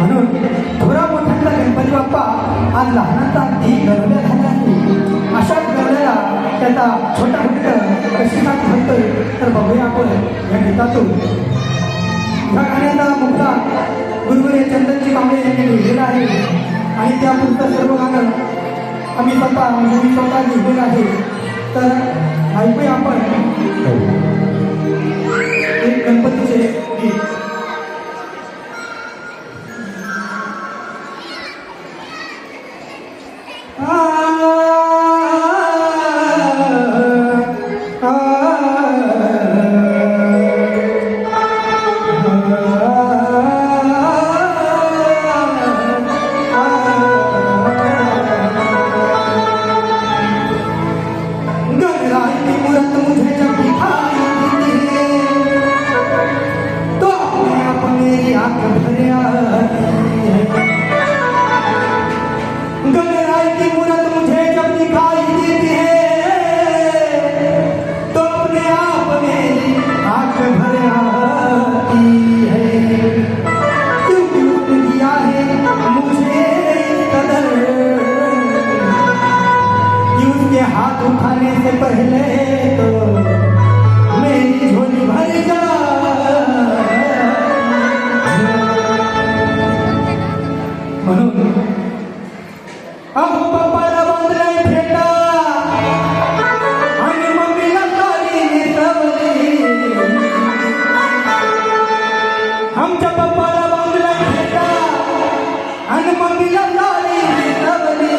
म्हणून थोरा मोठ्यांचा गणपती बाप्पा आज लहानाचा अगदी गरवल्या झाला आहे. अशाच गरवल्याला त्याचा छोटा भक्त कशी साथ म्हणतोय तर बघूया आपण या गीतातून. ह्या गाण्याचा मुक्ता गुरुवर्य चंदनजी कांबळे यांनी लिहिलेला आहे आणि त्या पुढचं सर्व गाणं आम्ही स्वतः म्हणजे मी स्वतः लिहिलेलं आहे. तर ऐकूया आपण एक गणपतीचे गीत. हाथ उठाने से पहले तो मेरी झोली भर जा. म्हणून अहो पप्पाला बांधलाय फेटा आणि मम्मीला तारी नेसवली. आमच्या पप्पाला बांधलाय फेटा आणि मम्मीला तारी नेसवली.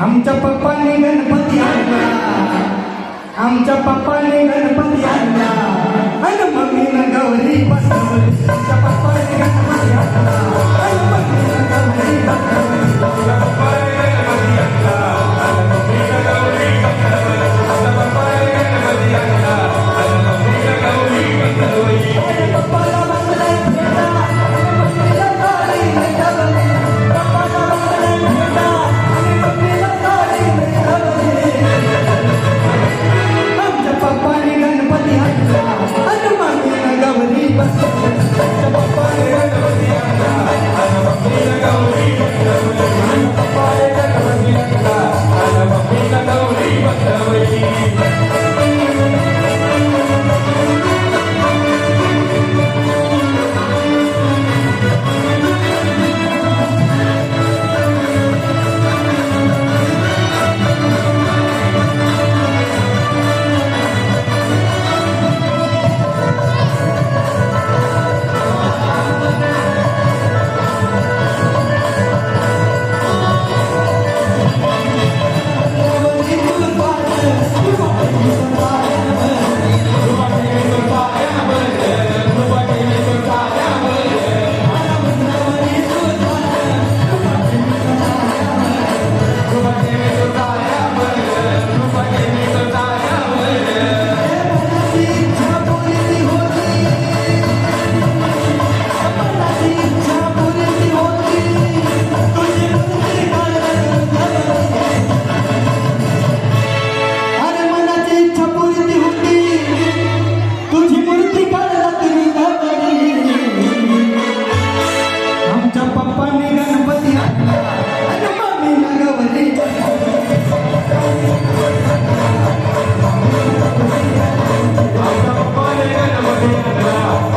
आमच्या पप्पाने गणपती आणला, आमच्या पप्पाने गणपती आणला आणि मम्मीनं गौरी बसवली. आमच्या पप्पाने गणपती आणला आणि मम्मीनं गौरी बसवली. आमच्या पप्पाने गणपती आणला आणि मम्मीनं गौरी बसवली. आमच्या पप्पाने गणपती आणला आणि मम्मीनं गौरी बसवली. माझ्या पप्पाला बांधलाय फेटा आणि मम्मीला तारी नेसवली. पप्पाला बांधलाय फेटा आणि मम्मीला आमच्या पप्पाने गणपती आणला आणि मम्मीनं गौरी बसवली. आमच्या पप्पाने गणपती आणला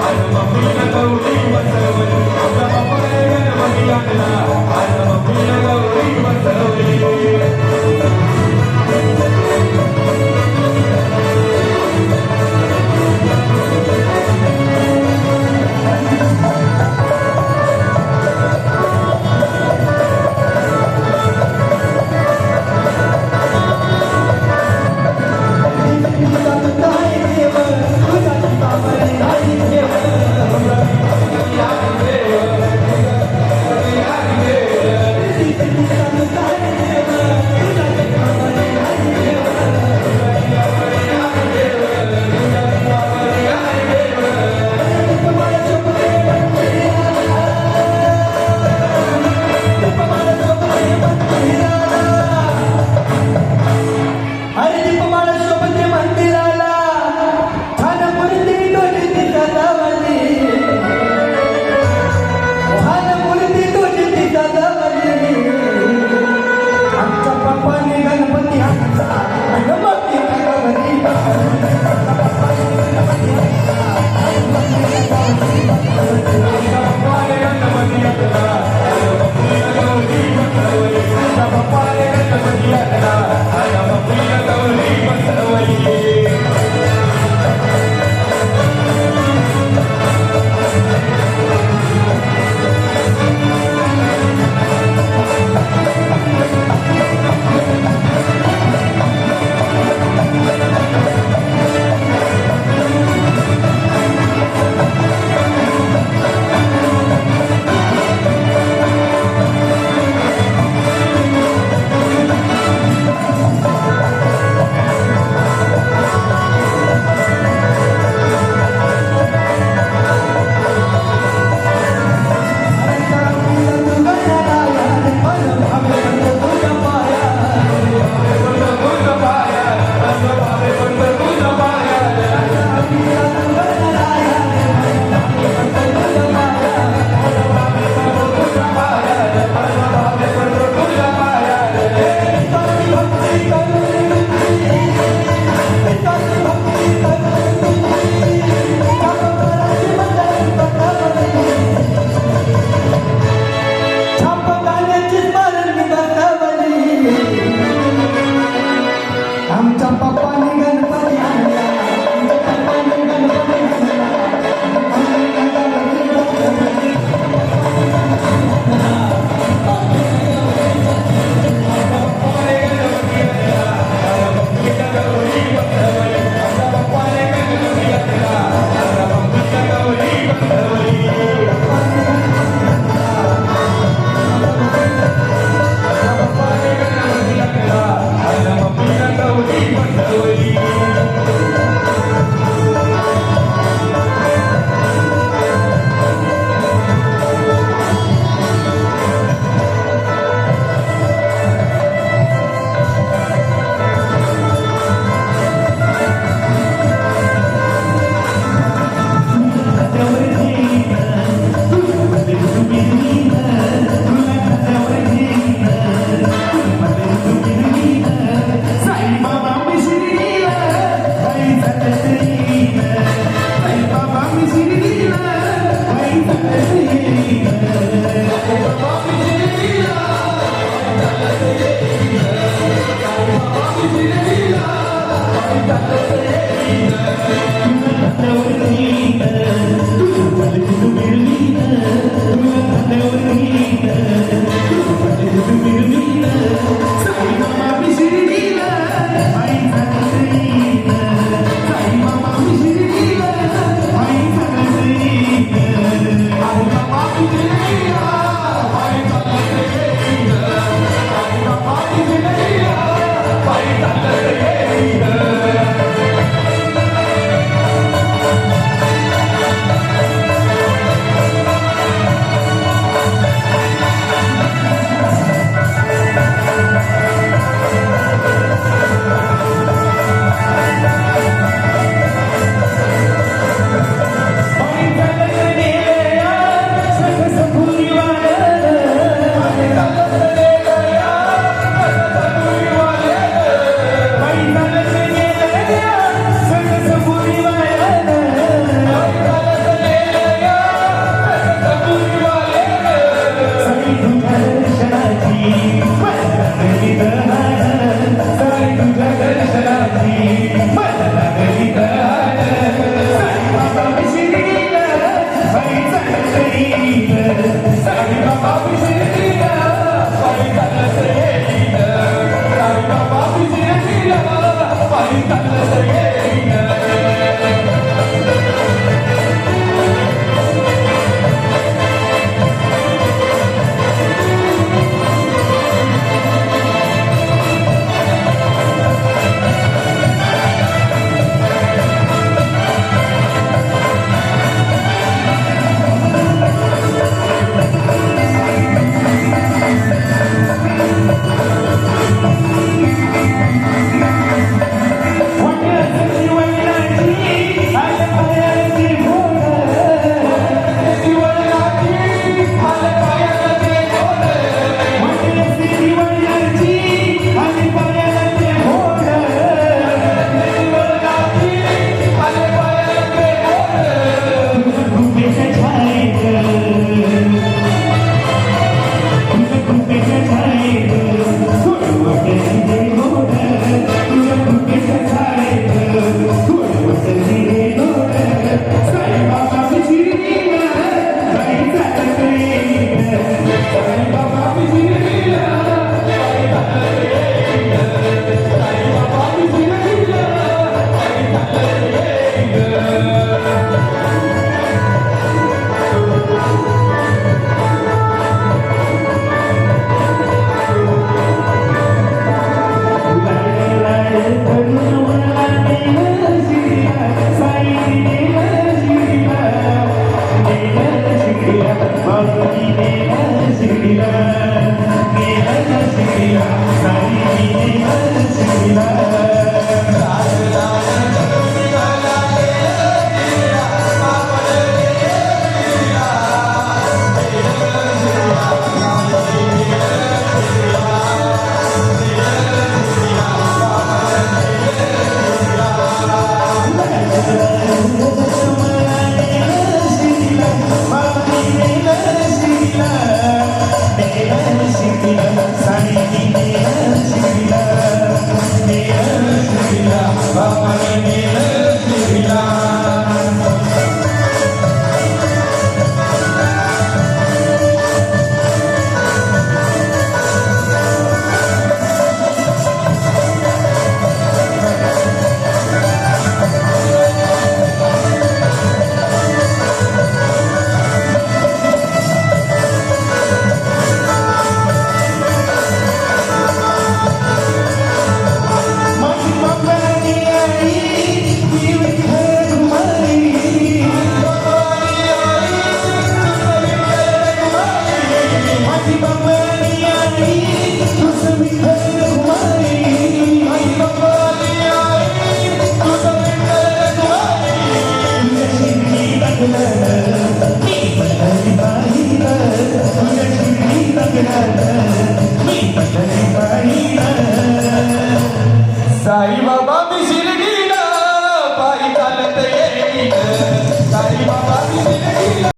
आणि मम्मीनं गौरी बसवली. आमच्या पप्पाने गणपती आणला आणि मम्मीनं गौरी बसवली. तुझ्या